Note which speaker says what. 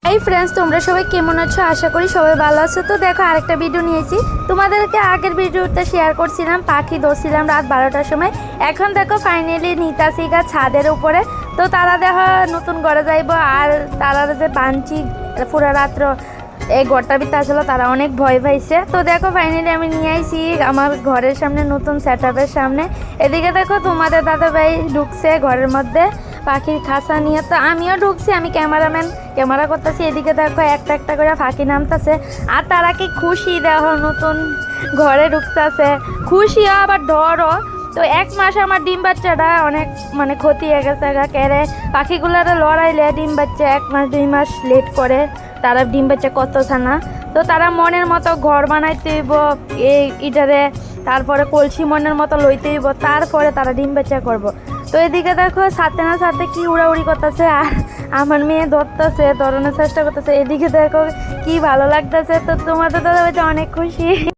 Speaker 1: এই ফ্রেন্ডস, তোমরা সবাই কেমন আছো? আশা করি সবাই ভালো আছো। তো দেখো, আরেকটা ভিডিও নিয়েছি। তোমাদেরকে আগের ভিডিওতে শেয়ার করছিলাম পাখি ধরছিলাম রাত 12টার সময়। এখন দেখো ফাইনালি নিতাছি গা ছাদের উপরে। তো তারা দেখো নতুন ঘরে যাইব, আর তারা যে বাঞ্চি পুরো রাত্র এই ঘরটার ভিতরে আসলে তারা অনেক ভয় পাইছে। তো দেখো ফাইনালি আমি নিয়ে আইছি আমার ঘরের সামনে, নতুন সেট আপের সামনে। এদিকে দেখো তোমাদের দাদা ভাই ঢুকছে ঘরের মধ্যে পাখির খাঁচা নিয়ে। তো আমিও ঢুকছি, আমি ক্যামেরাম্যান, ক্যামেরা করতেছি। এদিকে দেখো একটা একটা করে পাখি নামতেছে, আর তারা কি খুশি দেখো নতুন ঘরে ঢুকতেছে, খুশিও আবার ডরও। তো 1 মাস আমার ডিম বাচ্চাটা অনেক ক্ষতি হয়ে গেছে কেড়ে। পাখিগুলোরা লড়াইলে ডিম বাচ্চা 1 মাস 2 মাস লেট করে তারা ডিম বাচ্চা কত ছানা। তো তারা মনের মতো ঘর বানাইতে হইব এই ইটারে, তারপরে কলসি মনের মতো লইতে হইব, তারপরে তারা ডিম বাচ্চা করব। তো এদিকে দেখো সাথে না সাথে কি উড়াউড়ি করতেছে, আর আমার মেয়ে ধরতেছে, ধরানোর চেষ্টা করতেছে। এদিকে দেখো কি ভালো লাগতেছে। তো তোমাদের দাদা অনেক খুশি।